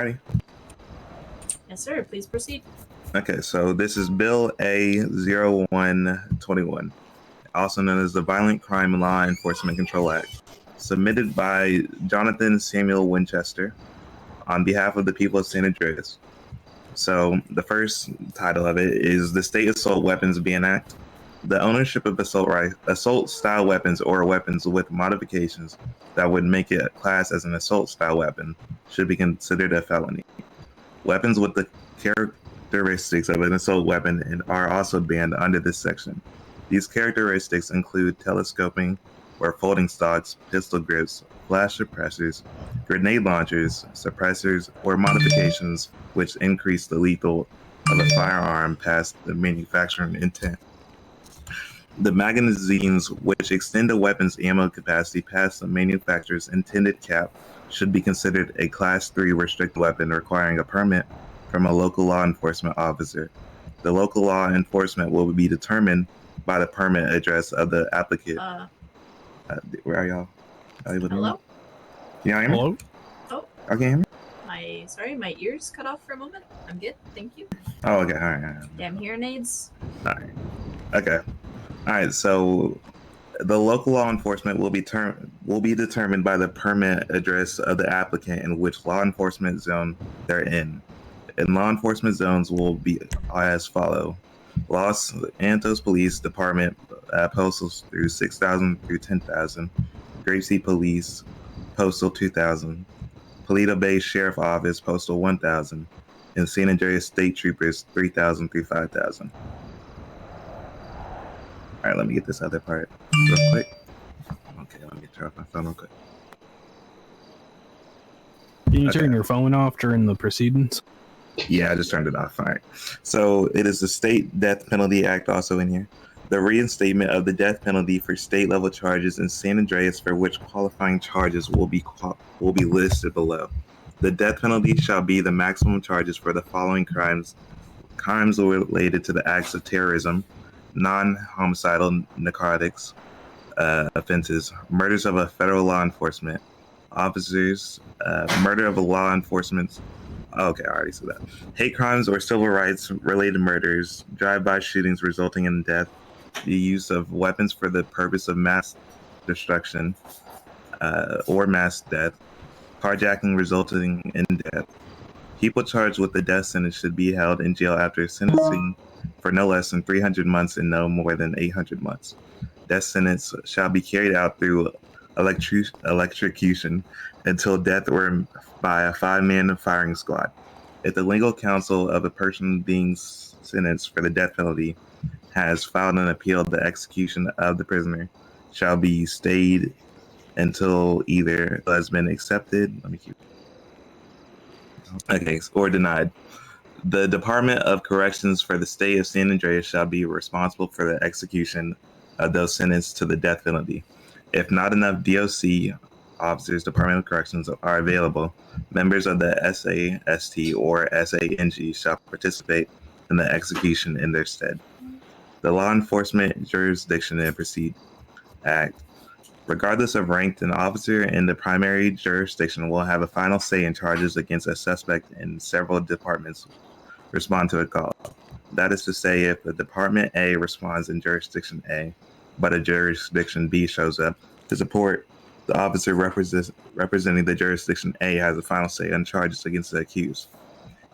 Ready? Yes, sir. Please proceed. Okay, so this is Bill A-0121, also known as the Violent Crime Law Enforcement Control Act, submitted by Jonathan Samuel Winchester on behalf of the people of San Andreas. So the first title of it is the State Assault Weapons Ban Act. The ownership of assault-style weapons or weapons with modifications that would make it classed as an assault-style weapon should be considered a felony. Weapons with the characteristics of an assault weapon and are also banned under this section. These characteristics include telescoping or folding stocks, pistol grips, flash suppressors, grenade launchers, suppressors, or modifications which increase the lethal of a firearm past the manufacturing intent. The magazines which extend a weapon's ammo capacity past the manufacturer's intended cap should be considered a Class 3 restricted weapon requiring a permit from a local law enforcement officer. The local law enforcement will be determined by the permit address of the applicant. Where are y'all? Hello? Can y'all hear me? Hello? Oh. I can hear me? Sorry, my ears cut off for a moment. I'm good. Thank you. Oh, okay. All right. Damn hearing aids. All right. Okay. All right. So the local law enforcement will be determined by the permit address of the applicant and which law enforcement zone they're in. And law enforcement zones will be as follow: Los Santos Police Department, postals through 6,000 through 10,000; Gracie Police, postal 2,000; Paleto Bay Sheriff Office, postal 1,000; and San Andreas State Troopers, 3,000 through 5,000. All right, let me get this other part real quick. Okay, let me turn off my phone real quick. Can you turn your phone off during the proceedings? Yeah, I just turned it off. All right. So it is the State Death Penalty Act also in here. The reinstatement of the death penalty for state-level charges in San Andreas for which qualifying charges will be listed below. The death penalty shall be the maximum charges for the following crimes related to the acts of terrorism, non-homicidal narcotics offenses, murders of a federal law enforcement officers, murder of a law enforcement. Okay, I already said that. Hate crimes or civil rights related murders, drive-by shootings resulting in death, the use of weapons for the purpose of mass destruction or mass death, carjacking resulting in death. People charged with the death sentence should be held in jail after sentencing for no less than 300 months and no more than 800 months. Death sentence shall be carried out through electrocution until death or by a 5-man firing squad. If the legal counsel of a person being sentenced for the death penalty has filed an appeal, the execution of the prisoner shall be stayed until either has been accepted. Or denied. The Department of Corrections for the state of San Andreas shall be responsible for the execution of those sentenced to the death penalty. If not enough DOC officers, Department of Corrections, are available, members of the SAST or SANG shall participate in the execution in their stead. The Law Enforcement Jurisdiction and Proceed Act. Regardless of rank, an officer in the primary jurisdiction will have a final say in charges against a suspect, and several departments respond to a call. That is to say, if a Department A responds in jurisdiction A, but a jurisdiction B shows up to support, the officer representing the jurisdiction A has a final say on charges against the accused.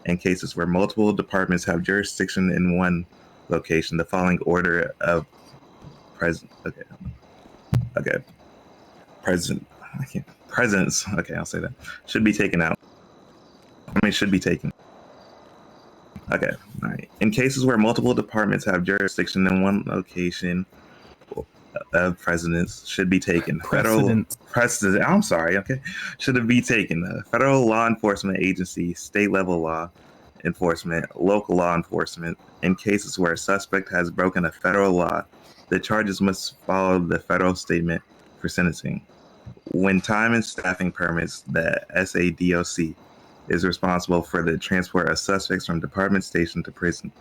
In cases where multiple departments have jurisdiction in one location, the following order of presence. Okay, I'll say that. Should be taken. Okay, all right. In cases where multiple departments have jurisdiction in one location, precedence should be taken. Precedent. I'm sorry. Okay, should it be taken? Federal law enforcement agency, state level law enforcement, local law enforcement. In cases where a suspect has broken a federal law, the charges must follow the federal statement for sentencing. When time and staffing permits, the SADOC is responsible for the transport of suspects from department station to prison,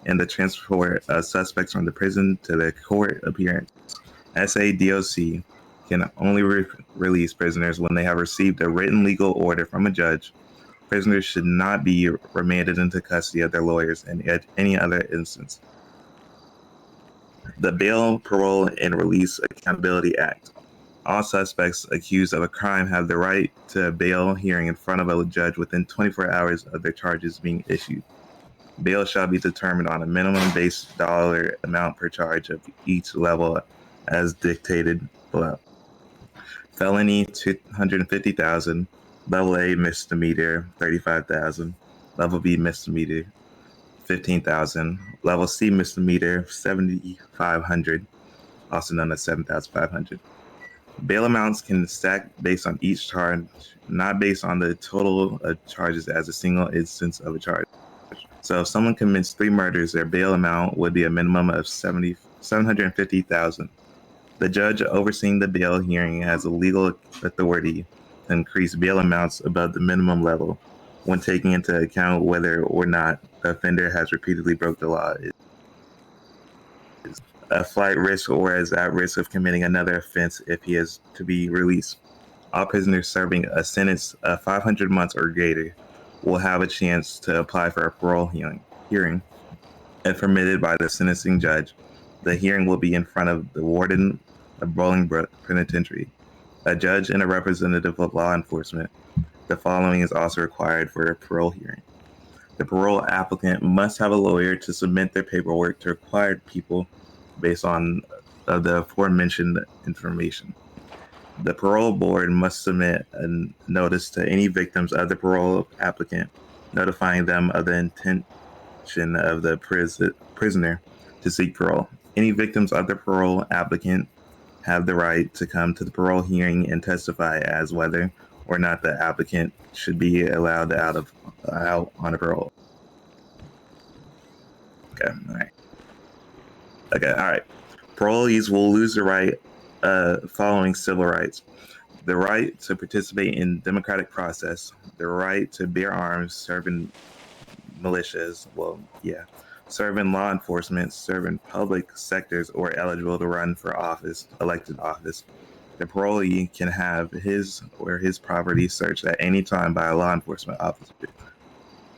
and the transport of suspects from the prison to the court appearance. SADOC can only release prisoners when they have received a written legal order from a judge Prisoners should not be remanded into custody of their lawyers in any other instance. The Bail, Parole, and Release Accountability Act. All suspects accused of a crime have the right to a bail hearing in front of a judge within 24 hours of their charges being issued. Bail shall be determined on a minimum base dollar amount per charge of each level as dictated below. Felony, $250,000. Level A misdemeanor, $35,000. Level B misdemeanor, $15,000. Level C misdemeanor, $7,500, also known as $7,500. Bail amounts can stack based on each charge, not based on the total of charges as a single instance of a charge. So if someone commits 3 murders, their bail amount would be a minimum of $750,000. The judge overseeing the bail hearing has a legal authority to increase bail amounts above the minimum level when taking into account whether or not the offender has repeatedly broke the law, is a flight risk, or is at risk of committing another offense if he is to be released. All prisoners serving a sentence of 500 months or greater will have a chance to apply for a parole hearing. If permitted by the sentencing judge, the hearing will be in front of the warden of Bolingbrook Penitentiary, a judge, and a representative of law enforcement. The following is also required for a parole hearing. The parole applicant must have a lawyer to submit their paperwork to required people based on the aforementioned information. The parole board must submit a notice to any victims of the parole applicant, notifying them of the intention of the prisoner to seek parole. Any victims of the parole applicant have the right to come to the parole hearing and testify as whether or not the applicant should be allowed out on a parole. Okay, all right. Parolees will lose the right following civil rights: the right to participate in democratic process, the right to bear arms, serve in militias, serve in law enforcement, serve in public sectors, or eligible to run for office, elected office. The parolee can have his or his property searched at any time by a law enforcement officer.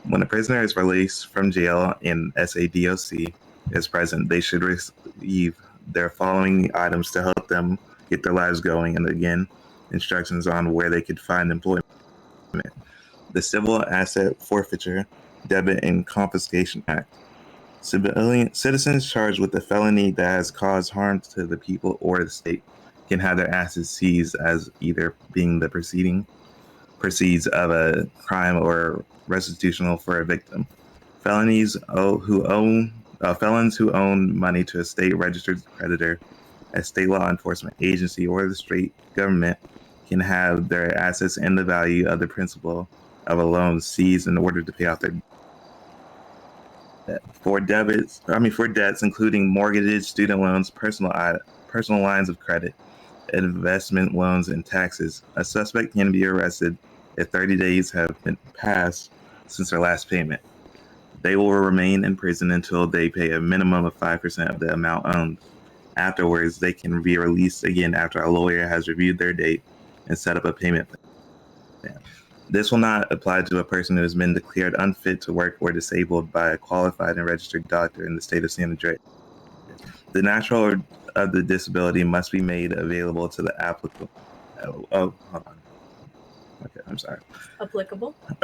When a prisoner is released from jail and SADOC is present, they should receive their following items to help them get their lives going, and again, instructions on where they could find employment. The Civil Asset Forfeiture, Debit, and Confiscation Act. Citizens charged with a felony that has caused harm to the people or the state can have their assets seized as either being the proceeds of a crime or restitutional for a victim. Felons who own money to a state registered creditor, a state law enforcement agency, or the state government can have their assets and the value of the principal of a loan seized in order to pay off their debt. For debts, including mortgages, student loans, personal lines of credit, investment loans, and taxes, a suspect can be arrested if 30 days have been passed since their last payment. They will remain in prison until they pay a minimum of 5% of the amount owed. Afterwards, they can be released again after a lawyer has reviewed their date and set up a payment plan. This will not apply to a person who has been declared unfit to work or disabled by a qualified and registered doctor in the state of San Andreas. The nature of the disability must be made available to the applicable.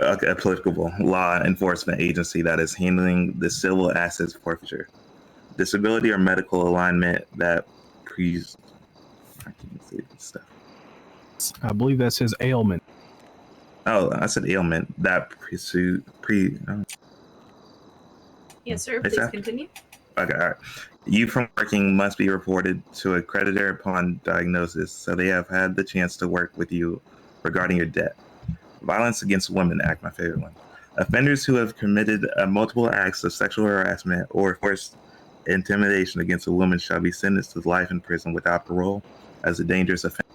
Applicable law enforcement agency that is handling the civil assets forfeiture. Disability or medical alignment that I believe that says ailment. Oh, I said ailment. That Yes, sir. Please continue. Okay, all right. You from working must be reported to a creditor upon diagnosis, so they have had the chance to work with you regarding your debt. Violence Against Women Act, my favorite one. Offenders who have committed multiple acts of sexual harassment or forced intimidation against a woman shall be sentenced to life in prison without parole as a dangerous offender.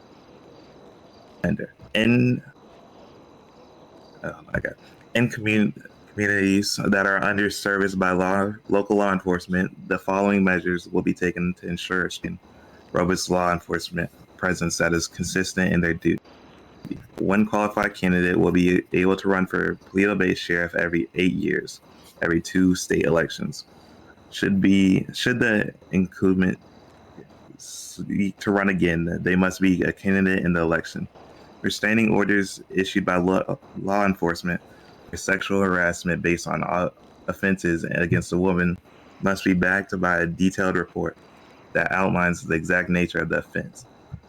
In communities that are under service by local law enforcement, the following measures will be taken to ensure robust law enforcement presence that is consistent in their duty. One qualified candidate will be able to run for Toledo-based sheriff every 8 years, every 2 state elections. Should the incumbent seek to run again, they must be a candidate in the election. Restraining orders issued by law enforcement for sexual harassment based on offenses against a woman must be backed by a detailed report that outlines the exact nature of the offense.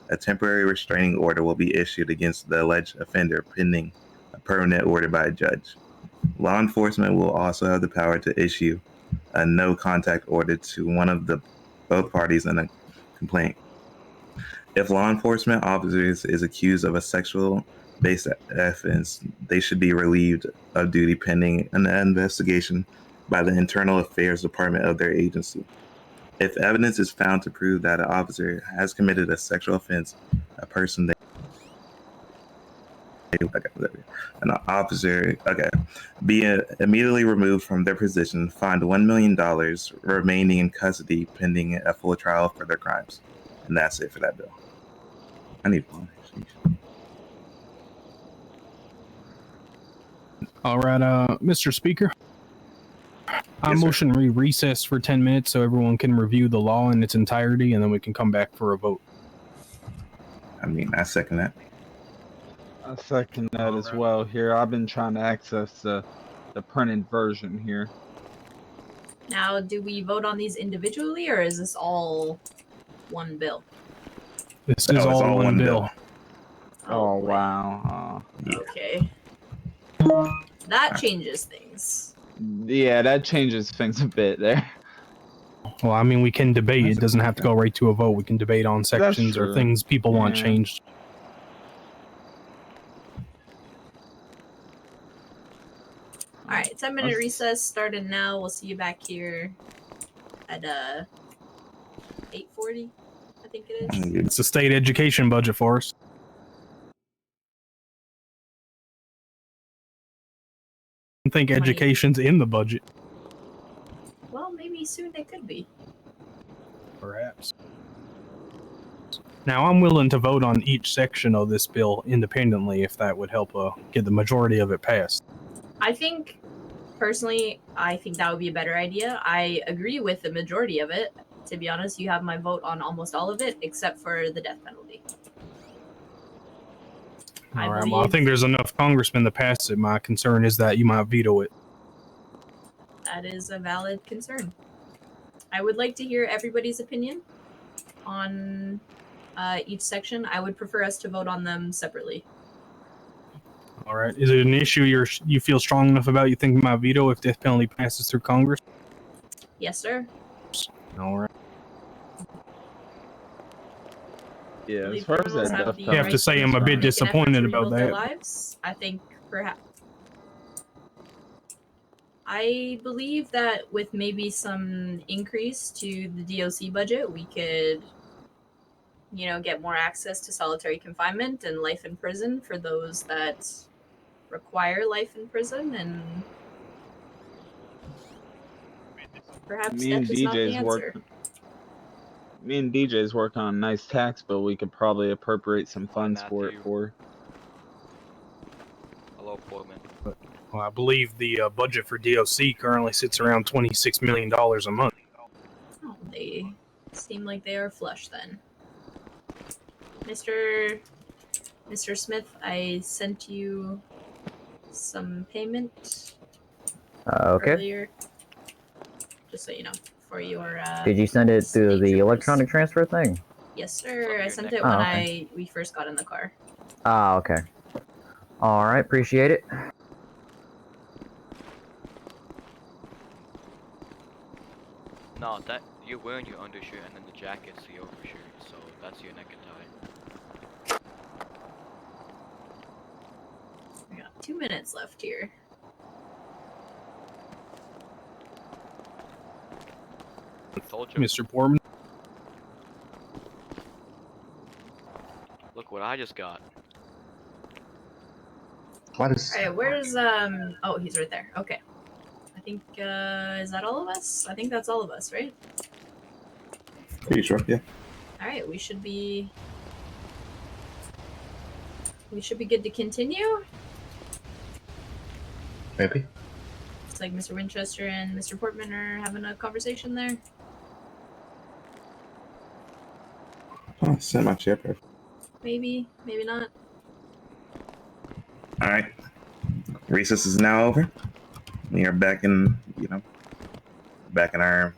A temporary restraining order will be issued against the alleged offender pending a permanent order by a judge. Law enforcement will also have the power to issue a no contact order to one of both parties in a complaint. If law enforcement officers is accused of a sexual-based offense, they should be relieved of duty pending an investigation by the Internal Affairs Department of their agency. If evidence is found to prove that an officer has committed a sexual offense, be immediately removed from their position, fined $1 million, remaining in custody pending a full trial for their crimes. And that's it for that bill. I need one. All right, Mr. Speaker. I Yes, sir. motion we recess for 10 minutes so everyone can review the law in its entirety, and then we can come back for a vote. I second that. I second that as well here. I've been trying to access the printed version here. Now, do we vote on these individually, or is this all one bill? This is all one bill. Oh, wow. Okay. That changes things. Yeah, that changes things a bit there. Well, I mean, we can debate. It doesn't have to go right to a vote. We can debate on sections or true. things people want changed. All right, 10-minute recess started now. We'll see you back here at 8:40, I think it is. It's a state education budget for us. I think education's in the budget. Well, maybe soon it could be. Perhaps. Now, I'm willing to vote on each section of this bill independently if that would help get the majority of it passed. I think, personally, I think that would be a better idea. I agree with the majority of it. To be honest, you have my vote on almost all of it, except for the death penalty. All right, well, I think there's enough congressmen to pass it. My concern is that you might veto it. That is a valid concern. I would like to hear everybody's opinion on each section. I would prefer us to vote on them separately. All right. Is it an issue you feel strong enough about you think you might veto if death penalty passes through Congress? Yes, sir. All right. Yeah, as far as that death You have to say I'm a bit disappointed about that. Lives. I think perhaps. I believe that with maybe some increase to the DOC budget, we could, get more access to solitary confinement and life in prison for those that require life in prison, and perhaps death is not the answer. Me and DJ's working on a nice tax bill we could probably appropriate some funds for it for. Hello, Portman. Well, I believe the budget for DOC currently sits around $26 million a month. Oh, they seem like they are flush then. Mr. Smith, I sent you some payment okay. earlier, just so you know, for your Did you send it through the electronic transfer thing? Yes, sir. I sent it when we first got in the car. Ah, okay. All right, appreciate it. No, that you're wearing your undershirt and then the jacket's the overshirt, so that's your neck and tie. We got 2 minutes left here. Told you. Mr. Portman. Look what I just got. Alright, where's oh, he's right there. Okay. I think is that all of us? I think that's all of us, right? Pretty sure, yeah. Alright, we should be we should be good to continue. Maybe. It's like Mr. Winchester and Mr. Portman are having a conversation there. Oh, sit in my chair. Perfect. Maybe, maybe not. All right. Recess is now over. We are back in, back in our,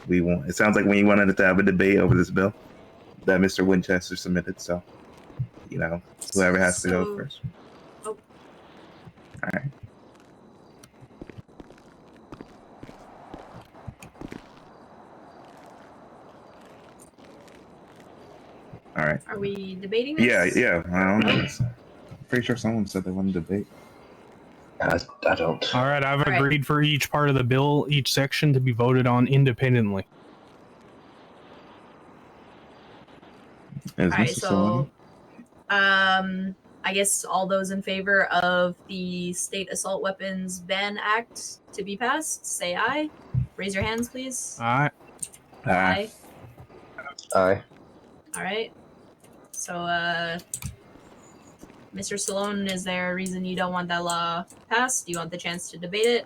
we want. It sounds like we wanted to have a debate over this bill that Mr. Winchester submitted. So, whoever has to go first. Oh. All right. All right. Are we debating this? Yeah. I don't know. Pretty sure someone said they wanted to debate. I don't. All right, I've All right. agreed for each part of the bill, each section, to be voted on independently. Is All right, Mr. so, Stallone? I guess all those in favor of the State Assault Weapons Ban Act to be passed, say aye. Raise your hands, please. All right. Aye. Aye. All right. So, Mr. Stallone, is there a reason you don't want that law passed? Do you want the chance to debate it?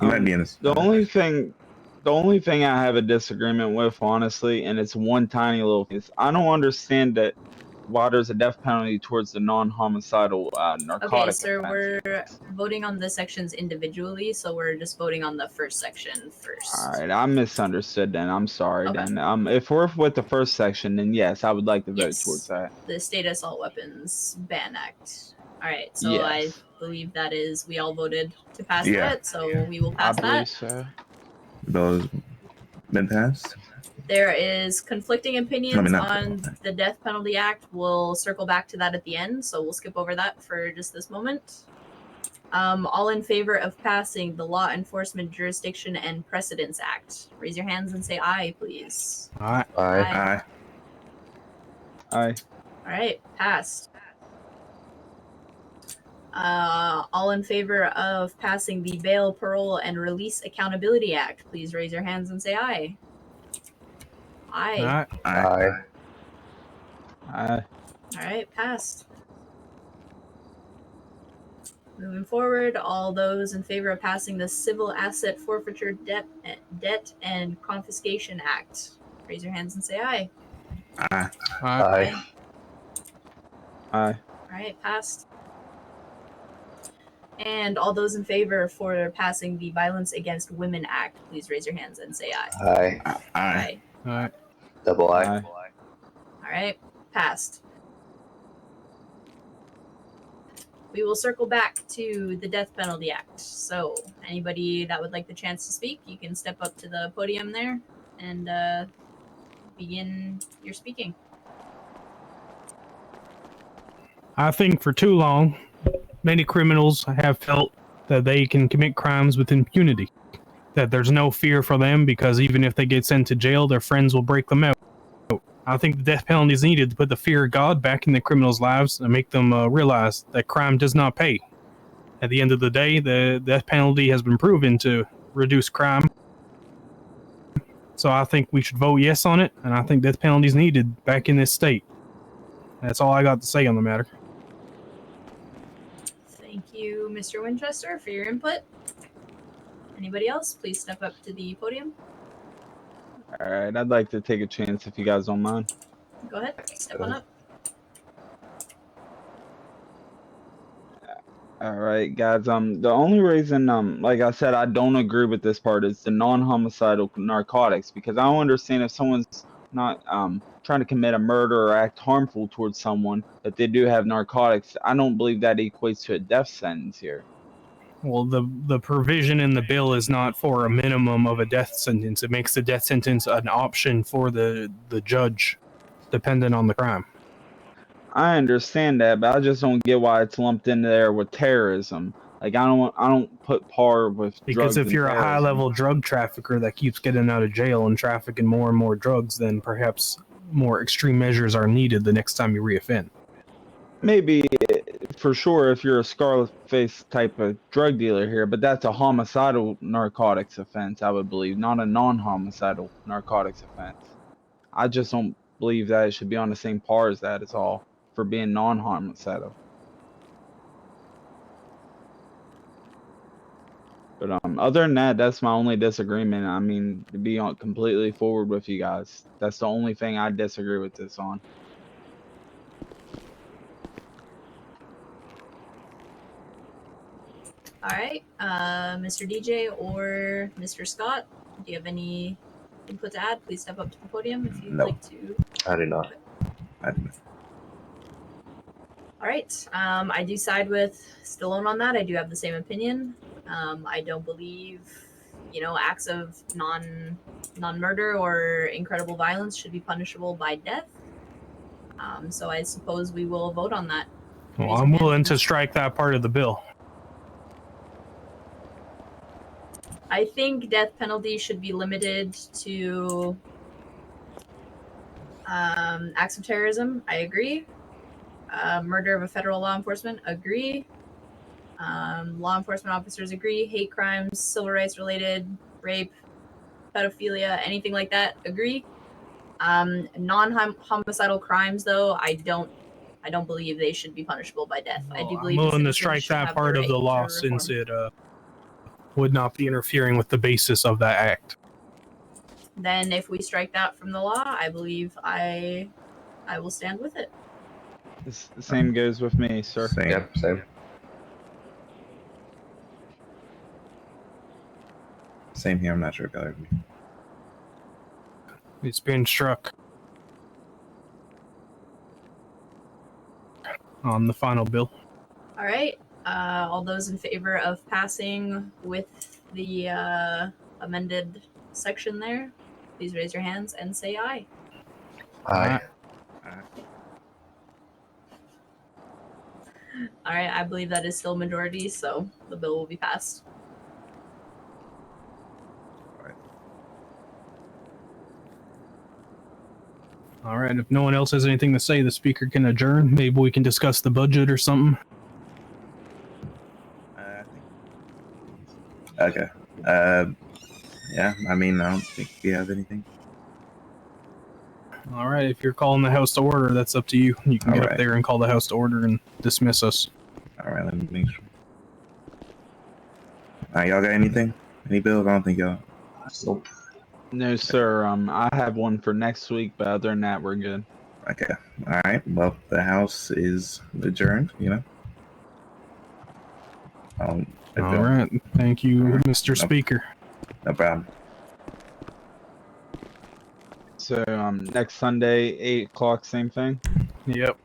You might be in this. The only thing I have a disagreement with, honestly, and it's one tiny little thing, is I don't understand that why there's a death penalty towards the non-homicidal narcotic Okay, sir, offense. we're voting on the sections individually, so we're just voting on the first section first. All right, I misunderstood then. I'm sorry Okay. then. If we're with the first section, then yes, I would like to vote Yes. towards that. The State Assault Weapons Ban Act. All right, so Yes. I believe that is, we all voted to pass Yeah. that, so we will pass I believe that. so. Bill has been passed. There is conflicting opinions not- on the Death Penalty Act. We'll circle back to that at the end, so we'll skip over that for just this moment. All in favor of passing the Law Enforcement Jurisdiction and Precedence Act. Raise your hands and say aye, please. All right. Aye. Aye. Aye. All right, passed. All in favor of passing the Bail, Parole, and Release Accountability Act. Please raise your hands and say aye. Aye. All right. Aye. Aye. All right, passed. Moving forward, all those in favor of passing the Civil Asset Forfeiture Debt and Confiscation Act. Raise your hands and say aye. Aye. All right. Aye. Aye. All right, passed. And all those in favor for passing the Violence Against Women Act, please raise your hands and say aye. Aye. Aye. All right. Double aye. Aye. All right, passed. We will circle back to the Death Penalty Act. So, anybody that would like the chance to speak, you can step up to the podium there and begin your speaking. I think for too long, many criminals have felt that they can commit crimes with impunity. That there's no fear for them because even if they get sent to jail, their friends will break them out. I think the death penalty is needed to put the fear of God back in the criminals' lives and make them realize that crime does not pay. At the end of the day, the death penalty has been proven to reduce crime. So I think we should vote yes on it, and I think death penalty is needed back in this state. That's all I got to say on the matter. Thank you, Mr. Winchester, for your input. Anybody else, please step up to the podium. All right, I'd like to take a chance if you guys don't mind. Go ahead, step on up. All right, guys. The only reason, like I said, I don't agree with this part is the non-homicidal narcotics, because I don't understand if someone's not trying to commit a murder or act harmful towards someone, that they do have narcotics. I don't believe that equates to a death sentence here. Well, the provision in the bill is not for a minimum of a death sentence. It makes the death sentence an option for the judge, dependent on the crime. I understand that, but I just don't get why it's lumped in there with terrorism. Like I don't put par with Because drugs if and you're a terrorism. high-level drug trafficker that keeps getting out of jail and trafficking more and more drugs, then perhaps more extreme measures are needed the next time you reoffend. Maybe for sure if you're a Scarface type of drug dealer here, but that's a homicidal narcotics offense, I would believe, not a non-homicidal narcotics offense. I just don't believe that it should be on the same par as that is all. for being non-homicidal. But other than that, that's my only disagreement. I mean, to be completely forward with you guys, that's the only thing I disagree with this on. All right, Mr. DJ or Mr. Scott, do you have any input to add? Please step up to the podium if you'd No. like to. I do not. I don't know. All right, I do side with Stallone on that. I do have the same opinion. I don't believe, acts of non-murder or incredible violence should be punishable by death. So I suppose we will vote on that. Well, Raise I'm your hand, willing to please. strike that part of the bill. I think death penalty should be limited to acts of terrorism. I agree. Murder of a federal law enforcement, agree. Law enforcement officers agree. Hate crimes, civil rights related, rape, pedophilia, anything like that, agree. Non-homicidal crimes, though, I don't believe they should be punishable by death. I do Well, I'm believe willing the to citizens strike should that have part the of the right law to since reform. it would not be interfering with the basis of that act. Then, if we strike that from the law, I believe I will stand with it. The same goes with me, sir. Same. Yep, same. Same here. I'm not sure if y'all agree. It's been struck on the final bill. All right. All those in favor of passing with the amended section there, please raise your hands and say aye. Aye. All right. I believe that is still a majority, so the bill will be passed. All right, if no one else has anything to say, the speaker can adjourn. Maybe we can discuss the budget or something. Okay. Yeah, I mean, I don't think we have anything. All right, if you're calling the house to order, that's up to you. You can All get right. up there and call the house to order and dismiss us. All right, let me make sure. All right, y'all got anything? Any bills? I don't think y'all. Nope. No, sir. I have one for next week, but other than that, we're good. Okay. All right. Well, the house is adjourned. All right, thank you, Mr. Nope. Speaker. No problem. So next Sunday, 8 o'clock, same thing. Yep.